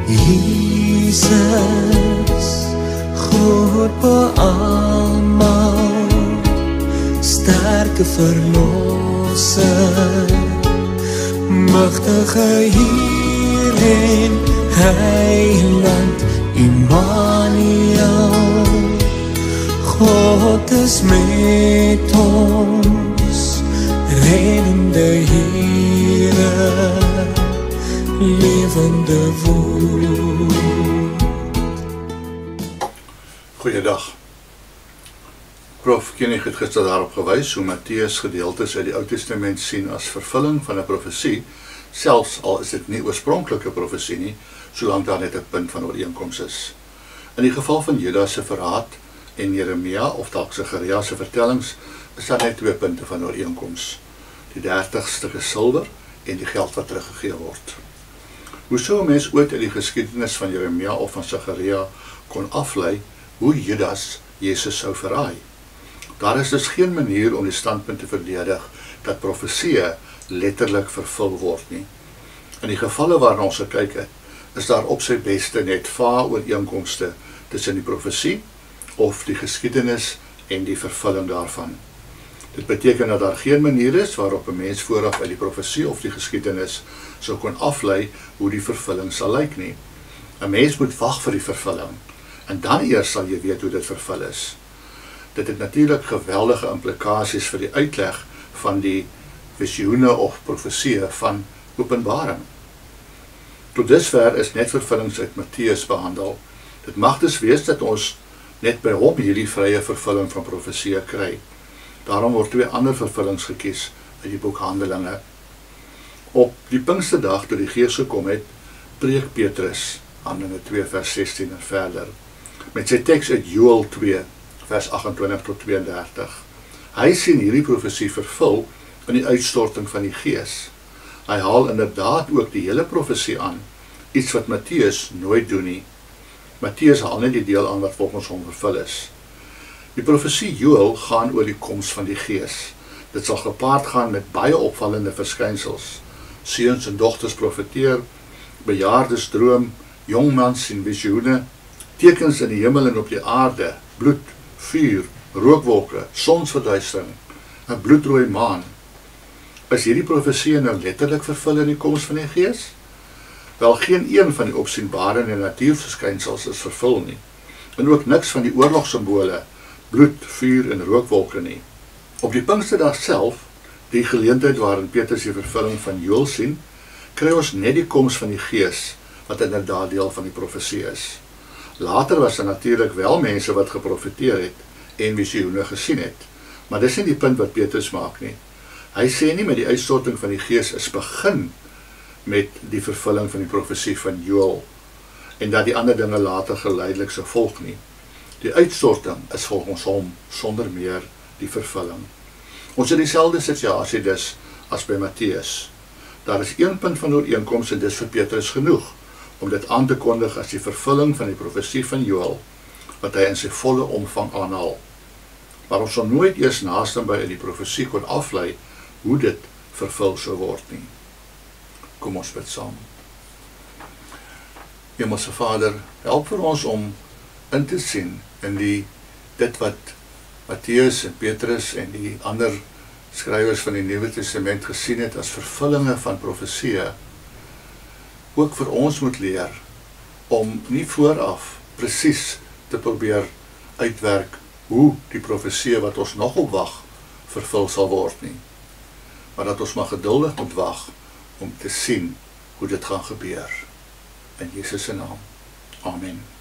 Jesus, groot beamal, sterke verlosser, magtige Heer en Heiland Immanuel. God is met ons, reddende Here, lewende woord. Goeiedag. Prof Koenig het gister daarop gewys hoe Matteus gedeeltes uit die Ou Testament sien as vervulling van 'n profesie, selfs al is dit nie oorspronklike profesie nie, solank daar net 'n punt van ooreenkoms is. In die geval van Judas se verraad en Jeremia of dalk Sagaria se vertellings is daar net 2 punte van ooreenkoms: die 30 stukke silwer en die geld wat teruggegee word. Hoe sou 'n mens ooit uit die geskiedenis van Jeremia of van Sagaria kon aflei hoe Judas Jesus sou verraai? Daar is dus geen manier om die standpunt te verdedig dat profesieë letterlik vervul word nie. In die gevalle waarna ons gekyk het, is daar op sy beste net vae ooreenkomste tussen die profesie of die geskiedenis en die vervulling daarvan. Dit beteken dat daar geen manier is waarop 'n mens vooraf uit die profesie of die geskiedenis sou kon aflei hoe die vervulling sal lyk nie. 'n Mens moet wag vir die vervulling en dan eers sal jy weet hoe dit vervul is. Dit het natuurlik geweldige implikasies vir die uitleg van die visioene of profesieë van Openbaring. Tot dusver is net vervullings uit Matteus behandel. Dit mag dus wees dat ons net by hom hierdie vrye vervulling van profesieë kry. Daarom word 2 ander vervullings gekies uit die boek Handelinge. Op die Pinksterdag toe die Gees gekom het, preek Petrus, Handelinge 2 vers 16 en verder, met sy teks uit Joël 2 vers 28 tot 32. Hy sien hierdie profesie vervul in die uitstorting van die Gees. Hy haal inderdaad ook die hele profesie aan, iets wat Matteus nooit doen nie. Matteus haal net die deel aan wat volgens hom vervul is. Die profesie Joël gaan oor die koms van die Gees. Dit sal gepaard gaan met baie opvallende verskynsels. Seuns en dogters profeteer, bejaardes droom, jongmans sien visioene, tekens in die hemel en op die aarde, bloed, vuur, rookwolke, sonsverduistering, 'n bloedrooi maan. Is hierdie profesie nou letterlik vervul in die koms van die Gees? Wel, geen een van die opsienbare en natuurverskynsels is vervul nie, en ook niks van die oorlogssimbole, bloed, vuur en rookwolke nie. Op die Pinksterdag self, die geleentheid waarin Petrus die vervulling van Joël sien, kry ons net die koms van die Gees, wat inderdaad deel van die profesie is. Later was daar natuurlik wel mense wat geprofeteer het en visioene gesien het, maar dis nie die punt wat Petrus maak nie. Hy sê nie met die uitstorting van die Gees is begin met die vervulling van die profesie van Joël en dat die ander dinge later geleidelik sou volg nie. Die uitstorting is volgens hom sonder meer die vervulling. Ons het dieselfde situasie dus as by Matteus. Daar is 1 punt van ooreenkoms en dis vir Petrus genoeg om dit aan te kondig as die vervulling van die profesie van Joël, wat hy in sy volle omvang aanhaal. Maar ons sal nooit eers naaste by die profesie kon aflei hoe dit vervul sou word nie. Kom ons bid saam. Hemelse Vader, help vir ons om in te sien in dit wat Matteus en Petrus en die ander skrywers van die Nuwe Testament gesien het as vervullinge van profesieë, ook vir ons moet leer om nie vooraf presies te probeer uitwerk hoe die profesieë wat ons nog op wag vervul sal word nie, maar dat ons maar geduldig moet wag om te sien hoe dit gaan gebeur. In Jesus se naam. Amen.